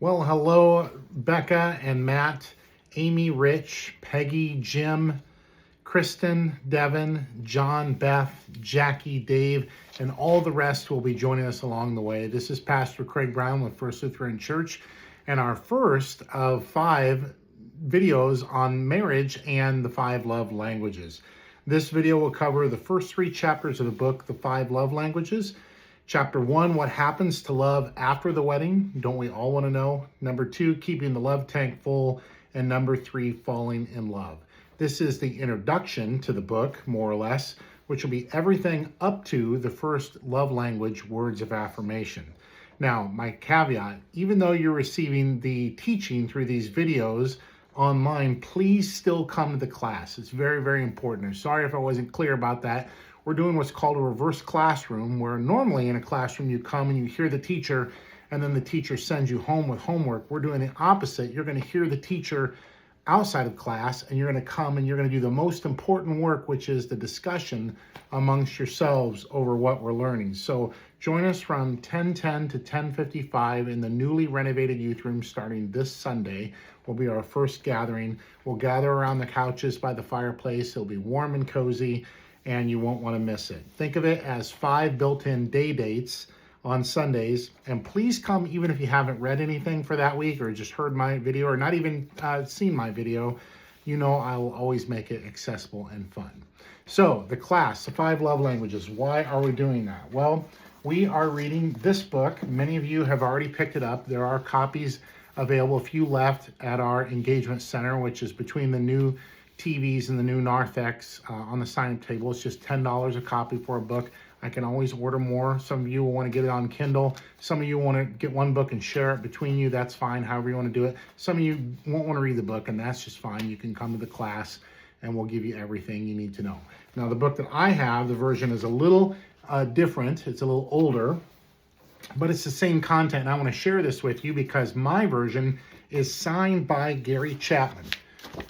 Well, hello, Becca and Matt, Amy, Rich, Peggy, Jim, Kristen, Devin, John, Beth, Jackie, Dave, and all the rest will be joining us along the way. This is Pastor Craig Brown with First Lutheran Church, and our first of 5 videos on marriage and the 5 love languages. This video will cover the first 3 chapters of the book, The 5 Love Languages. Chapter 1, what happens to love after the wedding? Don't we all want to know? Number 2, keeping the love tank full. And number 3, falling in love. This is the introduction to the book, more or less, which will be everything up to the first love language, words of affirmation. Now, my caveat, even though you're receiving the teaching through these videos online, please still come to the class. It's very, very important. I'm sorry if I wasn't clear about that. We're doing what's called a reverse classroom, where normally in a classroom you come and you hear the teacher and then the teacher sends you home with homework. We're doing the opposite. You're going to hear the teacher outside of class and you're going to come and you're going to do the most important work, which is the discussion amongst yourselves over what we're learning. So join us from 10:10 to 10:55 in the newly renovated youth room starting this Sunday. Will be our first gathering. We'll gather around the couches by the fireplace. It'll be warm and cozy, and you won't want to miss it. Think of it as 5 built-in day dates on Sundays, and please come even if you haven't read anything for that week or just heard my video or not even seen my video. You know I will always make it accessible and fun. So the class, the 5 love languages, why are we doing that? Well, we are reading this book. Many of you have already picked it up. There are copies available, a few left at our engagement center, which is between the new TVs and the new narthex on the sign-up table. It's just $10 a copy for a book. I can always order more. Some of you will want to get it on Kindle. Some of you want to get one book and share it between you. That's fine, however you want to do it. Some of you won't want to read the book, and that's just fine. You can come to the class, and we'll give you everything you need to know. Now, the book that I have, the version is a little different. It's a little older, but it's the same content. And I want to share this with you because my version is signed by Gary Chapman.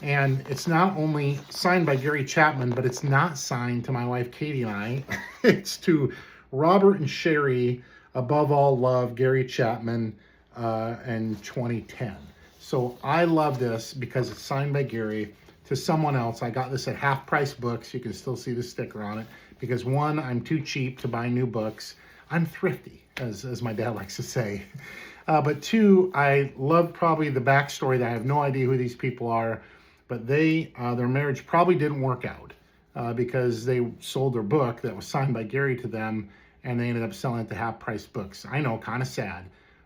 And it's not only signed by Gary Chapman, but it's not signed to my wife Katie and I. It's to Robert and Sherry, Above All Love, Gary Chapman, in 2010. So I love this because it's signed by Gary to someone else. I got this at Half Price Books. You can still see the sticker on it. Because 1, I'm too cheap to buy new books. I'm thrifty, as my dad likes to say. But 2, I love probably the backstory that I have no idea who these people are, but their marriage probably didn't work out because they sold their book that was signed by Gary to them, and they ended up selling it to Half Price Books. I know, kind of sad,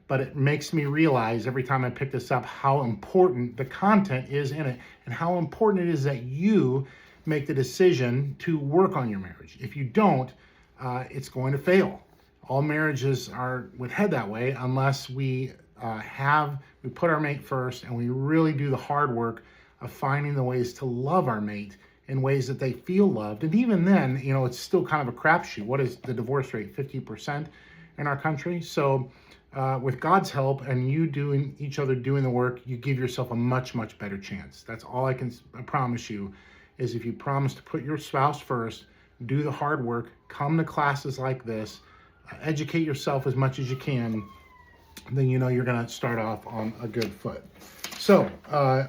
but it makes me realize every time I pick this up how important the content is in it and how important it is that you make the decision to work on your marriage. If you don't, it's going to fail. All marriages would head that way unless we put our mate first and we really do the hard work of finding the ways to love our mate in ways that they feel loved. And even then, it's still kind of a crapshoot. What is the divorce rate? 50% in our country. So with God's help and you each other doing the work, you give yourself a much, much better chance. That's all I can promise you, is if you promise to put your spouse first, do the hard work, come to classes like this, educate yourself as much as you can, then you're going to start off on a good foot. So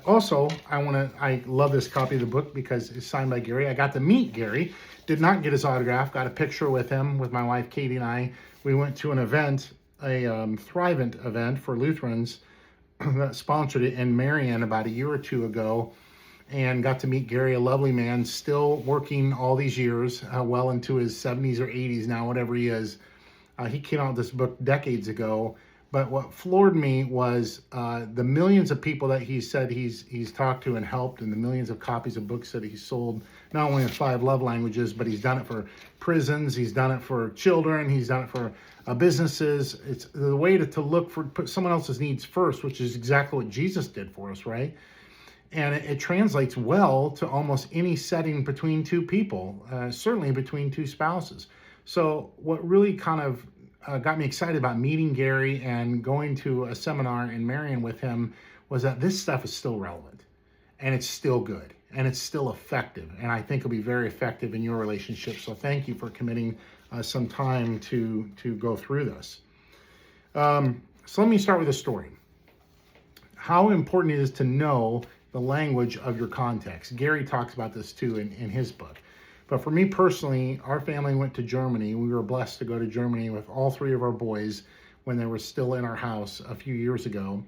also, I love this copy of the book because it's signed by Gary. I got to meet Gary, did not get his autograph, got a picture with him with my wife Katie and I. We went to an event, a Thrivent event for Lutherans that sponsored it in Marion about a year or 2 ago, and got to meet Gary, a lovely man, still working all these years, well into his 70s or 80s now, whatever he is. He came out with this book decades ago, but what floored me was the millions of people that he said he's talked to and helped, and the millions of copies of books that he's sold, not only in 5 love languages, but he's done it for prisons, he's done it for children, he's done it for businesses. It's the way to put someone else's needs first, which is exactly what Jesus did for us, right? And it translates well to almost any setting between 2 people, certainly between 2 spouses. So what really kind of got me excited about meeting Gary and going to a seminar in Marion with him was that this stuff is still relevant, and it's still good, and it's still effective. And I think it'll be very effective in your relationship. So thank you for committing some time to go through this. So let me start with a story. how important it is to know the language of your context. Gary talks about this too in his book. But for me personally, our family went to Germany. We were blessed to go to Germany with all three of our boys when they were still in our house a few years ago.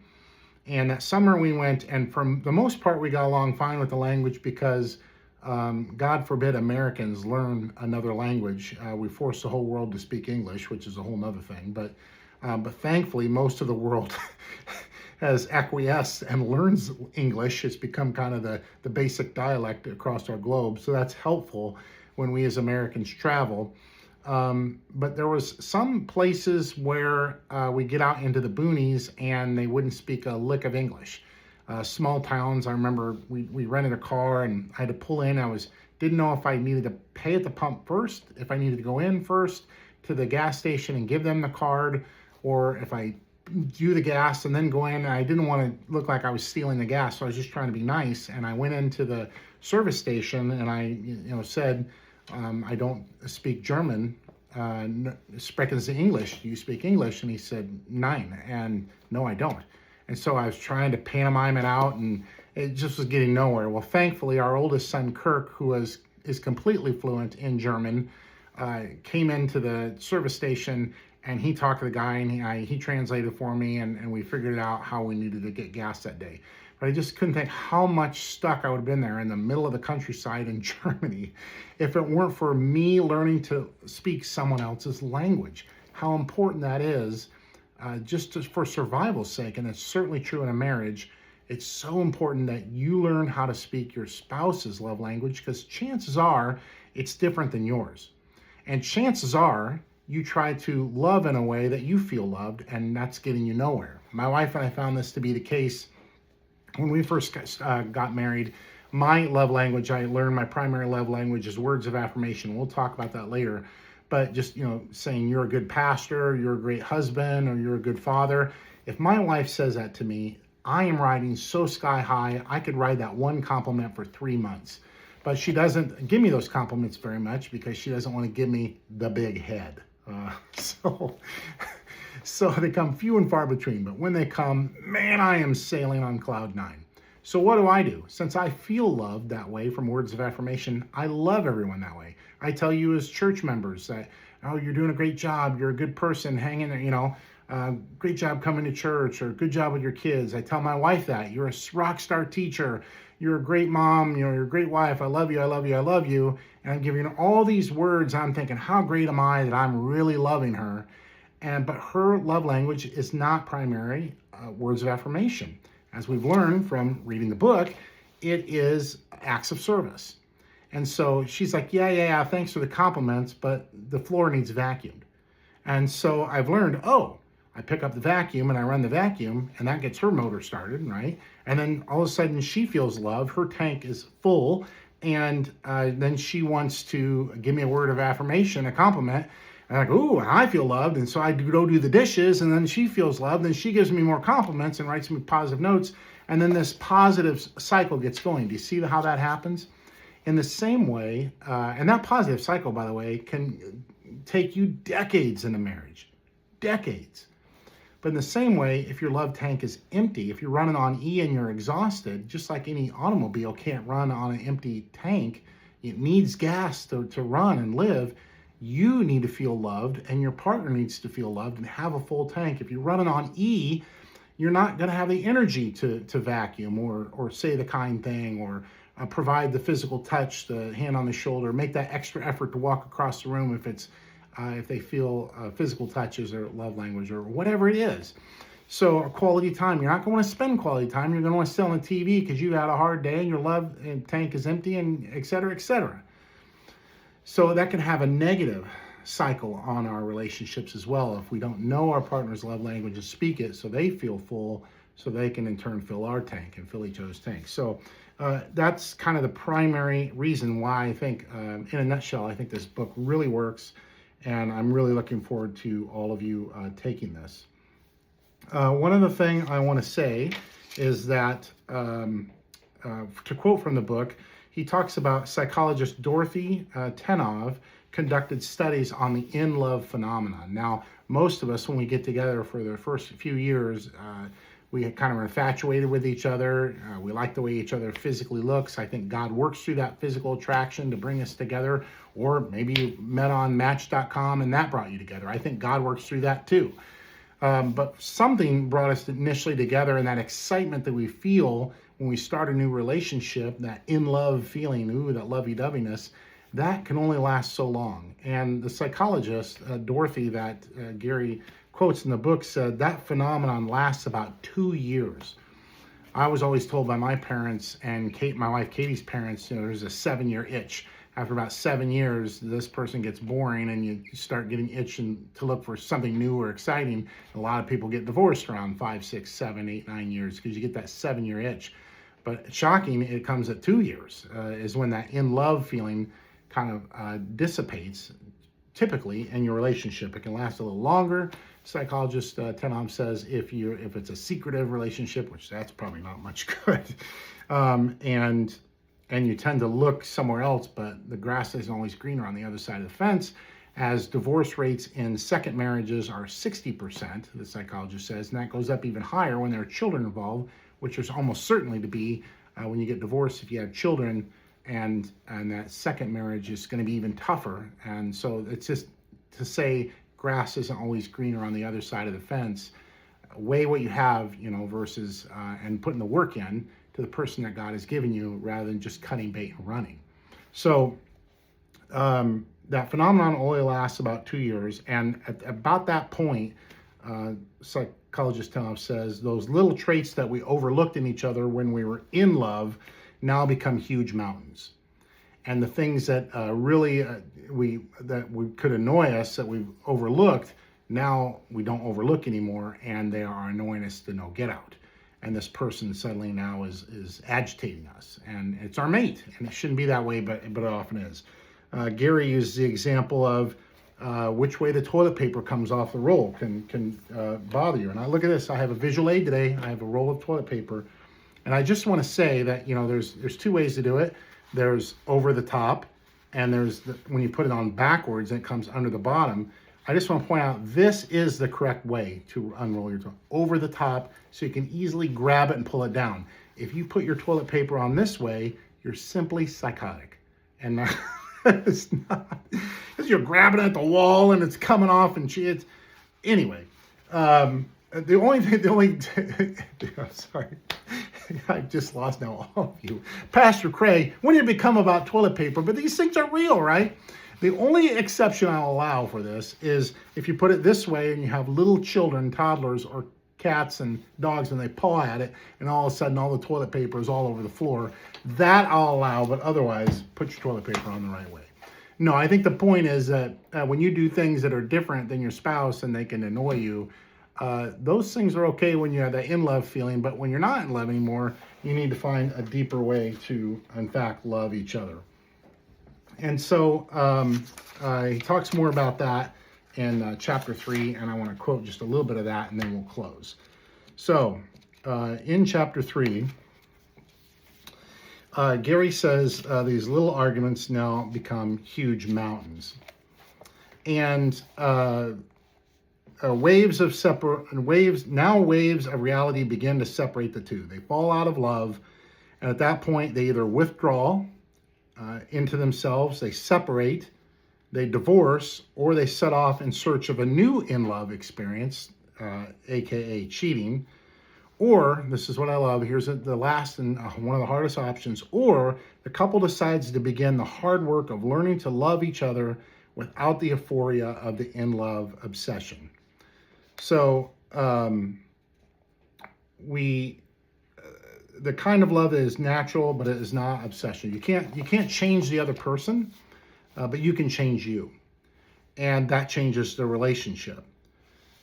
And that summer we went, and for the most part, we got along fine with the language because God forbid Americans learn another language. We forced the whole world to speak English, which is a whole nother thing. But thankfully, most of the world has acquiesced and learns English. It's become kind of the basic dialect across our globe. So that's helpful when we as Americans travel. But there was some places where we get out into the boonies and they wouldn't speak a lick of English. Small towns, I remember we rented a car and I had to pull in. Didn't know if I needed to pay at the pump first, if I needed to go in first to the gas station and give them the card, or if I do the gas and then go in. I didn't want to look like I was stealing the gas, so I was just trying to be nice. And I went into the service station and I said, I don't speak German. Sprechen Sie English? Do you speak English? And he said, Nein. And no, I don't. And so I was trying to pantomime it out, and it just was getting nowhere. Well, thankfully, our oldest son, Kirk, who is completely fluent in German, came into the service station, and he talked to the guy, and he translated for me, and we figured out how we needed to get gas that day. But I just couldn't think how much stuck I would have been there in the middle of the countryside in Germany if it weren't for me learning to speak someone else's language. How important that is, for survival's sake, and it's certainly true in a marriage. It's so important that you learn how to speak your spouse's love language, because chances are it's different than yours. And chances are you try to love in a way that you feel loved, and that's getting you nowhere. My wife and I found this to be the case when we first got married. My love language, I learned my primary love language is words of affirmation. We'll talk about that later. But just, saying you're a good pastor, you're a great husband, or you're a good father. If my wife says that to me, I am riding so sky high, I could ride that one compliment for 3 months. But she doesn't give me those compliments very much because she doesn't want to give me the big head. So they come few and far between. But when they come, man, I am sailing on cloud nine. So what do? Since I feel loved that way from words of affirmation, I love everyone that way. I tell you as church members that, oh, you're doing a great job. You're a good person. Hang in there, great job coming to church, or good job with your kids. I tell my wife that. You're a rock star teacher. You're a great mom. You're a great wife. I love you. I love you. I love you. And I'm giving her all these words. I'm thinking, how great am I that I'm really loving her? But her love language is not primary words of affirmation. As we've learned from reading the book, it is acts of service. And so she's like, yeah, thanks for the compliments, but the floor needs vacuumed. And so I've learned, I pick up the vacuum and I run the vacuum, and that gets her motor started, right? And then all of a sudden she feels love. Her tank is full, and then she wants to give me a word of affirmation, a compliment. And I'm like, ooh, I feel loved. And so I go do the dishes, and then she feels loved, and she gives me more compliments and writes me positive notes. And then this positive cycle gets going. Do you see how that happens? In the same way, and that positive cycle, by the way, can take you decades in a marriage. Decades. But in the same way, if your love tank is empty, if you're running on E and you're exhausted, just like any automobile can't run on an empty tank, it needs gas to run and live. You need to feel loved, and your partner needs to feel loved and have a full tank. If you're running on E, you're not going to have the energy to vacuum or say the kind thing, or provide the physical touch, the hand on the shoulder, make that extra effort to walk across the room if they feel physical touch is their love language, or whatever it is. So quality time, you're not going to want to spend quality time. You're going to want to sit on the TV because you had a hard day and your love tank is empty, and et cetera, et cetera. So that can have a negative cycle on our relationships as well if we don't know our partner's love language and speak it so they feel full, so they can in turn fill our tank and fill each other's tank. So that's kind of the primary reason why I think, in a nutshell, I think this book really works, and I'm really looking forward to all of you taking this. One other thing I want to say is that, to quote from the book, he talks about psychologist Dorothy Tenov conducted studies on the in-love phenomenon. Now, most of us, when we get together for the first few years, we kind of are infatuated with each other. We like the way each other physically looks. I think God works through that physical attraction to bring us together. Or maybe you met on Match.com and that brought you together. I think God works through that too. But something brought us initially together, and that excitement that we feel when we start a new relationship, that in love feeling, that lovey-doveyness, that can only last so long. And the psychologist, Dorothy, that Gary quotes in the book, said that phenomenon lasts about 2 years. I was always told by my parents and my wife Katie's parents, there's a 7-year itch. After about 7 years, this person gets boring and you start getting itching to look for something new or exciting. A lot of people get divorced around 5, 6, 7, 8, 9 years because you get that 7-year itch. But shocking, it comes at 2 years is when that in love feeling kind of dissipates, typically in your relationship. It can last a little longer. Psychologist Tenham says if it's a secretive relationship, which that's probably not much good, and you tend to look somewhere else, but the grass isn't always greener on the other side of the fence, as divorce rates in second marriages are 60%, the psychologist says, and that goes up even higher when there are children involved, which is almost certainly to be when you get divorced if you have children, and that second marriage is going to be even tougher. And so it's just to say grass isn't always greener on the other side of the fence. Weigh what you have, versus and putting the work in to the person that God has given you rather than just cutting bait and running. So that phenomenon only lasts about 2 years. And at about that point, psychologist Tom says those little traits that we overlooked in each other when we were in love now become huge mountains. And the things that really we could annoy us that we've overlooked, now we don't overlook anymore, and they are annoying us to no get out. And this person suddenly now is agitating us, and it's our mate, and it shouldn't be that way, but it often is. Gary used the example of which way the toilet paper comes off the roll can bother you. And I look at this. I have a visual aid today. I have a roll of toilet paper, and I just want to say that there's 2 ways to do it. There's over the top, and there's when you put it on backwards and it comes under the bottom. I just want to point out this is the correct way to unroll your toilet. Over the top, so you can easily grab it and pull it down. If you put your toilet paper on this way, you're simply psychotic. And it's not, because you're grabbing at the wall and it's coming off and shit. Anyway, I'm sorry. I just lost now all of you. Pastor Craig, when did it become about toilet paper? But these things are real, right? The only exception I'll allow for this is if you put it this way and you have little children, toddlers, or cats and dogs, and they paw at it, and all of a sudden all the toilet paper is all over the floor. That I'll allow, but otherwise, put your toilet paper on the right way. No, I think the point is that when you do things that are different than your spouse and they can annoy you, those things are okay when you have that in-love feeling, but when you're not in love anymore, you need to find a deeper way to, in fact, love each other. And so he talks more about that in chapter 3, and I want to quote just a little bit of that, and then we'll close. So in chapter 3, Gary says these little arguments now become huge mountains. And waves of reality begin to separate the two. They fall out of love, and at that point, they either withdraw into themselves, they separate, they divorce, or they set off in search of a new in-love experience, aka cheating. Or, this is what I love, here's the last and one of the hardest options, or the couple decides to begin the hard work of learning to love each other without the euphoria of the in-love obsession. So, the kind of love that is natural, but it is not obsession. You can't change the other person, but you can change you, and that changes the relationship.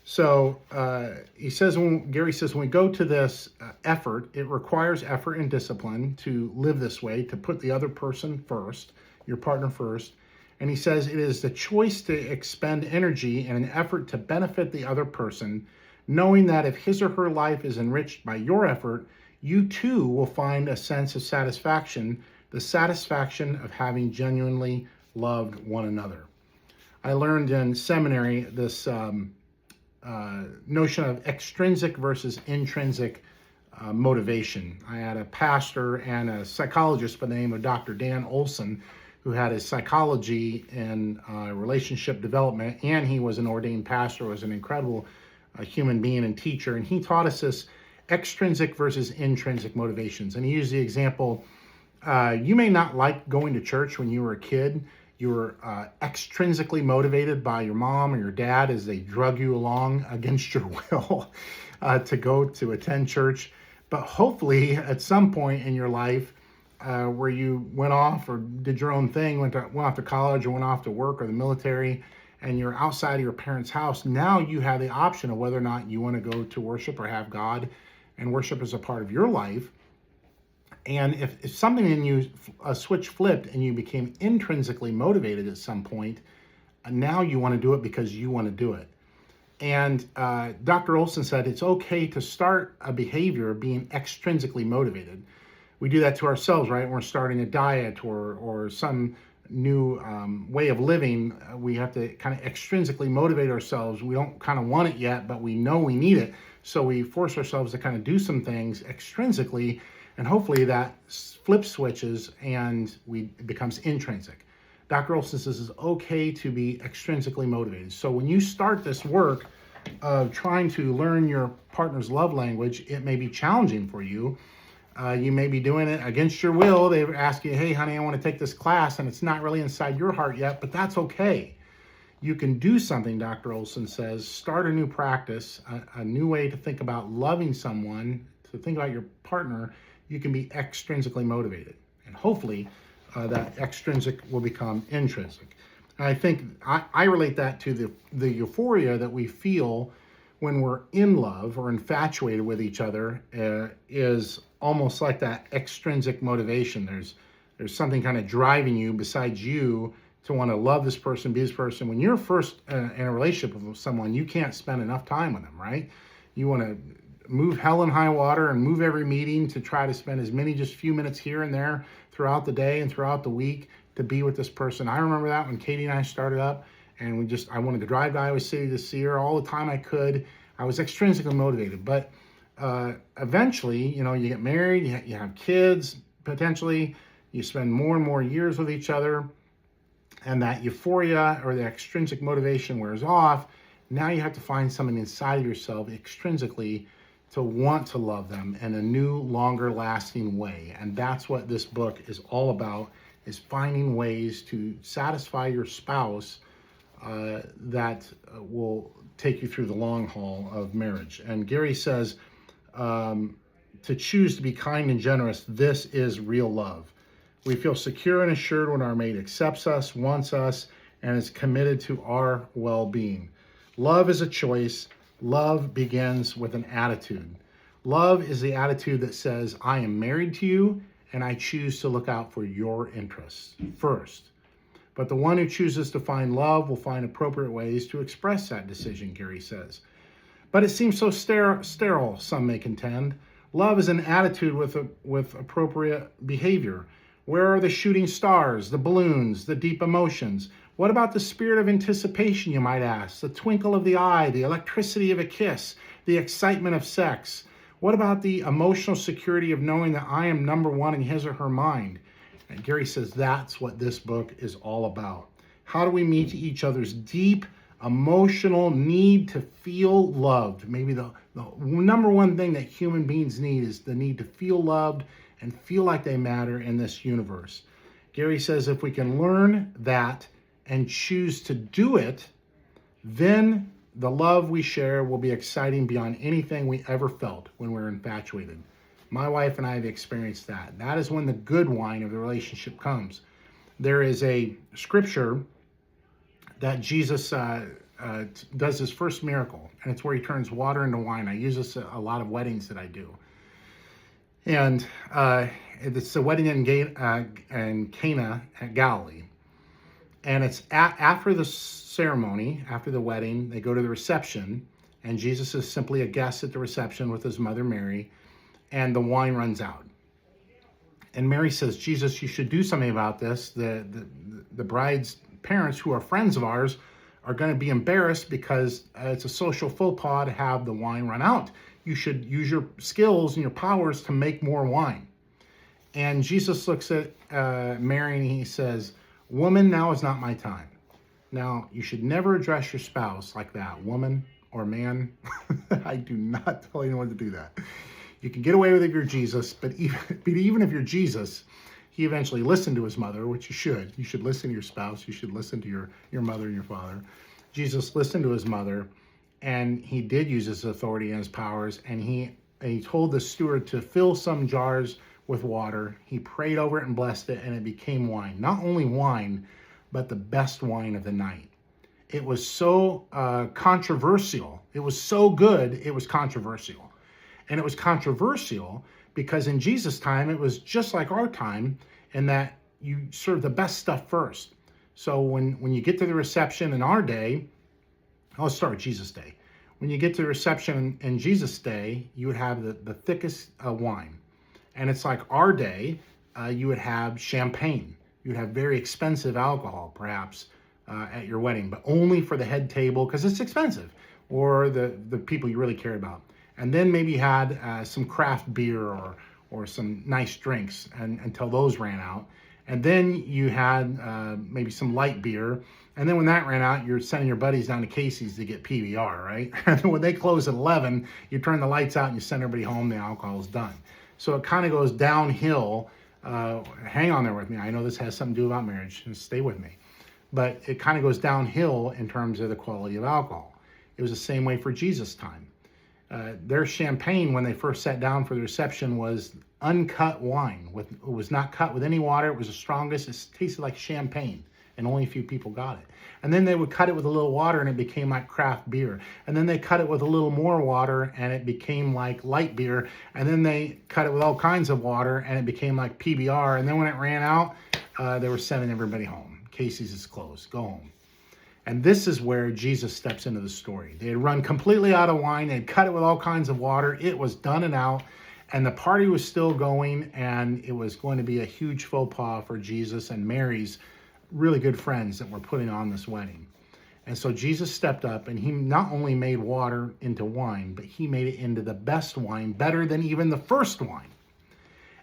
So Gary says, when we go to this effort, it requires effort and discipline to live this way, to put the other person first, your partner first. And he says it is the choice to expend energy in an effort to benefit the other person, knowing that if his or her life is enriched by your effort, you too will find a sense of satisfaction, the satisfaction of having genuinely loved one another. I learned in seminary this notion of extrinsic versus intrinsic motivation. I had a pastor and a psychologist by the name of Dr. Dan Olson, who had his psychology and relationship development, and he was an ordained pastor, was an incredible human being and teacher, and he taught us this extrinsic versus intrinsic motivations. And he used the example, you may not like going to church when you were a kid. You were extrinsically motivated by your mom or your dad as they drug you along against your will to go to attend church. But hopefully at some point in your life where you went off or did your own thing, went off to college or went off to work or the military, and you're outside of your parents' house, now you have the option of whether or not you want to go to worship or have God and worship as a part of your life. And if something in you, a switch flipped and you became intrinsically motivated at some point, now you want to do it because you want to do it. And Dr. Olson said it's okay to start a behavior being extrinsically motivated. We do that to ourselves, right? When we're starting a diet or some new way of living, we have to kind of extrinsically motivate ourselves. We don't kind of want it yet, but we know we need it. So we force ourselves to kind of do some things extrinsically, and hopefully that flip switches and it becomes intrinsic. Dr. Olson says it's okay to be extrinsically motivated. So when you start this work of trying to learn your partner's love language, it may be challenging for you. You may be doing it against your will. They ask you, hey, honey, I want to take this class, and it's not really inside your heart yet, but that's okay. You can do something, Dr. Olson says, start a new practice, a new way to think about loving someone, to think about your partner. You can be extrinsically motivated. And hopefully that extrinsic will become intrinsic. And I think I relate that to the euphoria that we feel when we're in love or infatuated with each other is almost like that extrinsic motivation. There's something kind of driving you besides you to want to love this person, be this person. When you're first in a relationship with someone, you can't spend enough time with them, right? You want to move hell and high water and move every meeting to try to spend as many just few minutes here and there throughout the day and throughout the week to be with this person. I remember that when Katie and I started up, and I wanted to drive to Iowa City to see her all the time I could. I was extrinsically motivated, but eventually, you get married, you have kids, potentially, you spend more and more years with each other, and that euphoria or the extrinsic motivation wears off. Now you have to find something inside of yourself extrinsically to want to love them in a new, longer lasting way. And that's what this book is all about, is finding ways to satisfy your spouse that will take you through the long haul of marriage. And Gary says, to choose to be kind and generous, this is real love. We feel secure and assured when our mate accepts us, wants us, and is committed to our well-being. Love is a choice. Love begins with an attitude. Love is the attitude that says, I am married to you, and I choose to look out for your interests first. But the one who chooses to find love will find appropriate ways to express that decision, Gary says. But it seems so sterile, some may contend. Love is an attitude with appropriate behavior. Where are the shooting stars, the balloons, the deep emotions? What about the spirit of anticipation, you might ask? The twinkle of the eye, the electricity of a kiss, the excitement of sex? What about the emotional security of knowing that I am number one in his or her mind? And Gary says that's what this book is all about. How do we meet each other's deep emotional need to feel loved? Maybe the number one thing that human beings need is the need to feel loved and feel like they matter in this universe. Gary says if we can learn that and choose to do it, then the love we share will be exciting beyond anything we ever felt when we were infatuated. My wife and I have experienced that. That is when the good wine of the relationship comes. There is a scripture that Jesus does his first miracle, and it's where he turns water into wine. I use this at a lot of weddings that I do. And it's the wedding in Cana at Galilee. And it's after the ceremony, after the wedding, they go to the reception, and Jesus is simply a guest at the reception with his mother Mary, and the wine runs out. And Mary says, Jesus, you should do something about this. The bride's parents, who are friends of ours, are going to be embarrassed because it's a social faux pas to have the wine run out. You should use your skills and your powers to make more wine. And Jesus looks at Mary and he says, "Woman, now is not my time." Now, you should never address your spouse like that, woman or man. I do not tell anyone to do that. You can get away with it if you're Jesus, but even if you're Jesus, he eventually listened to his mother, which you should. You should listen to your spouse. You should listen to your mother and your father. Jesus listened to his mother, and he did use his authority and his powers, and he told the steward to fill some jars with water. He prayed over it and blessed it, and it became wine. Not only wine, but the best wine of the night. It was so controversial. It was so good, it was controversial. And it was controversial because in Jesus' time, it was just like our time in that you serve the best stuff first. So when you get to the reception in our day, let's start with Jesus' day. When you get to the reception in Jesus' day, you would have the thickest wine. And it's like our day, you would have champagne. You would have very expensive alcohol, perhaps, at your wedding, but only for the head table because it's expensive, or the people you really care about. And then maybe you had some craft beer or some nice drinks until those ran out. And then you had maybe some light beer. And then when that ran out, you're sending your buddies down to Casey's to get PBR, right? And when they close at 11, you turn the lights out and you send everybody home, the alcohol's done. So it kind of goes downhill. Hang on there with me. I know this has something to do about marriage. Just stay with me. But it kind of goes downhill in terms of the quality of alcohol. It was the same way for Jesus' time. Their champagne, when they first sat down for the reception, was uncut wine. It was not cut with any water. It was the strongest. It tasted like champagne, and only a few people got it. And then they would cut it with a little water, and it became like craft beer. And then they cut it with a little more water, and it became like light beer. And then they cut it with all kinds of water, and it became like PBR. And then when it ran out, they were sending everybody home. Casey's is closed. Go home. And this is where Jesus steps into the story. They had run completely out of wine. They had cut it with all kinds of water. It was done and out. And the party was still going. And it was going to be a huge faux pas for Jesus and Mary's really good friends that were putting on this wedding. And so Jesus stepped up, and he not only made water into wine, but he made it into the best wine, better than even the first wine.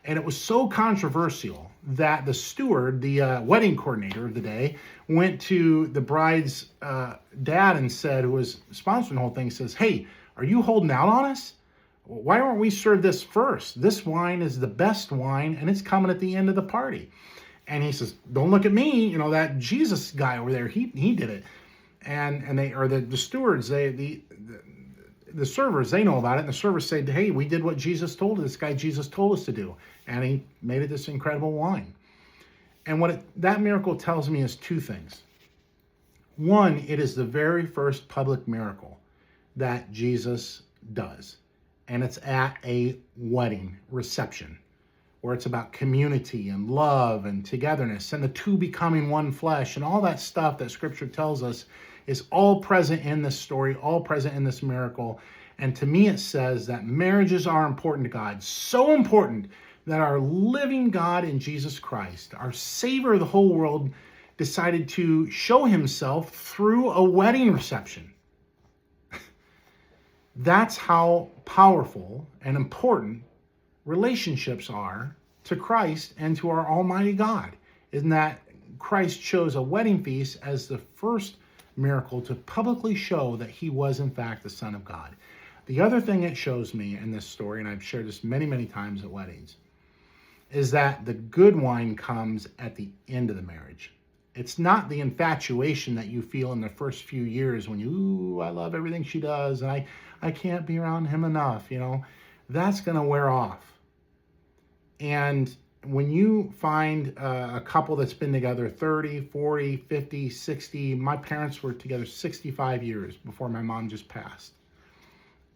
And it was so controversial that the steward, the wedding coordinator of the day, went to the bride's dad and said, who was sponsoring the whole thing, says, "Hey, are you holding out on us? Why aren't we served this first? This wine is the best wine, and it's coming at the end of the party." And he says, "Don't look at me. You know, that Jesus guy over there, he did it." And they, or the stewards, the servers, they know about it. And the servers say, "Hey, we did what Jesus told us. This guy Jesus told us to do." And he made it this incredible wine. And what that miracle tells me is two things. One, it is the very first public miracle that Jesus does. And it's at a wedding reception, where it's about community and love and togetherness and the two becoming one flesh, and all that stuff that Scripture tells us is all present in this story, all present in this miracle. And to me, it says that marriages are important to God, so important that our living God in Jesus Christ, our Savior of the whole world, decided to show himself through a wedding reception. That's how powerful and important relationships are to Christ and to our Almighty God, in that Christ chose a wedding feast as the first miracle to publicly show that he was in fact the Son of God. The other thing it shows me in this story, and I've shared this many, many times at weddings, is that the good wine comes at the end of the marriage. It's not the infatuation that you feel in the first few years when you, I love everything she does, and I can't be around him enough, you know. That's going to wear off. And when you find a couple that's been together 30, 40, 50, 60, my parents were together 65 years before my mom just passed.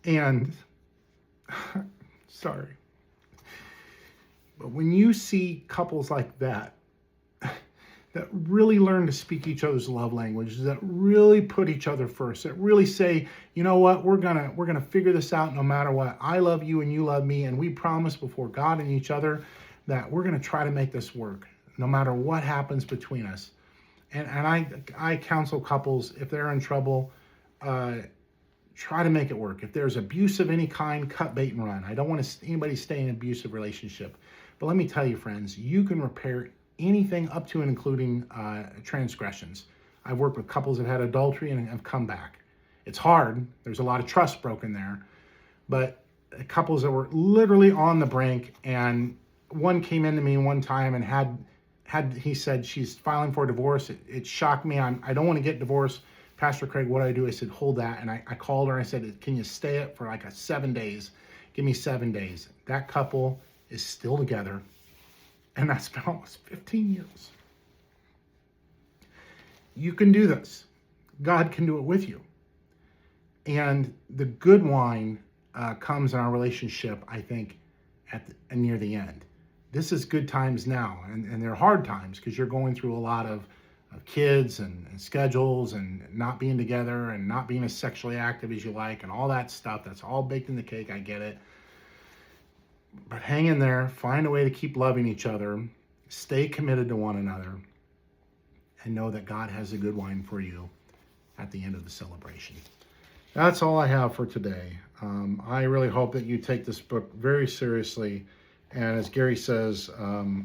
And, sorry. But when you see couples like that, that really learn to speak each other's love language, that really put each other first, that really say, you know what, we're gonna figure this out no matter what. I love you and you love me, and we promise before God and each other that we're gonna try to make this work no matter what happens between us. And I counsel couples, if they're in trouble, try to make it work. If there's abuse of any kind, cut bait and run. I don't want anybody to stay in an abusive relationship. But let me tell you, friends, you can repair anything up to and including transgressions. I've worked with couples that had adultery and have come back. It's hard. There's a lot of trust broken there. But couples that were literally on the brink, and one came into me one time and he said she's filing for divorce. It shocked me. I don't want to get divorced. Pastor Craig, what do I do? I said, hold that. And I called her and I said, can you stay it for like 7 days? Give me 7 days. That couple is still together. And that's been almost 15 years. You can do this. God can do it with you. And the good wine comes in our relationship, I think, near the end. This is good times now. And they're hard times because you're going through a lot of kids and schedules and not being together and not being as sexually active as you like and all that stuff. That's all baked in the cake. I get it. But hang in there. Find a way to keep loving each other. Stay committed to one another. And know that God has a good wine for you at the end of the celebration. That's all I have for today. I really hope that you take this book very seriously. And as Gary says,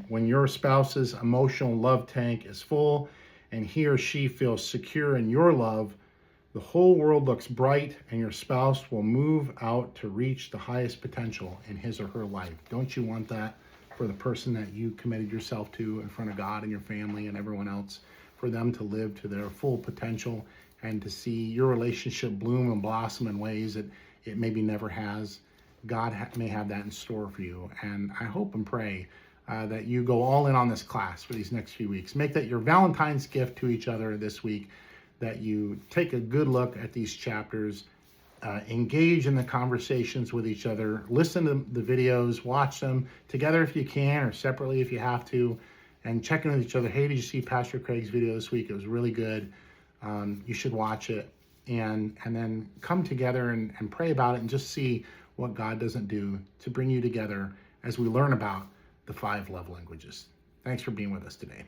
when your spouse's emotional love tank is full and he or she feels secure in your love, the whole world looks bright and your spouse will move out to reach the highest potential in his or her life. Don't you want that for the person that you committed yourself to in front of God and your family and everyone else, for them to live to their full potential and to see your relationship bloom and blossom in ways that it maybe never has? God may have that in store for you. And I hope and pray that you go all in on this class for these next few weeks. Make that your Valentine's gift to each other this week, that you take a good look at these chapters, engage in the conversations with each other, listen to the videos, watch them together if you can or separately if you have to, and check in with each other. Hey, did you see Pastor Craig's video this week? It was really good. You should watch it. And then come together and pray about it and just see what God doesn't do to bring you together as we learn about the 5 love languages. Thanks for being with us today.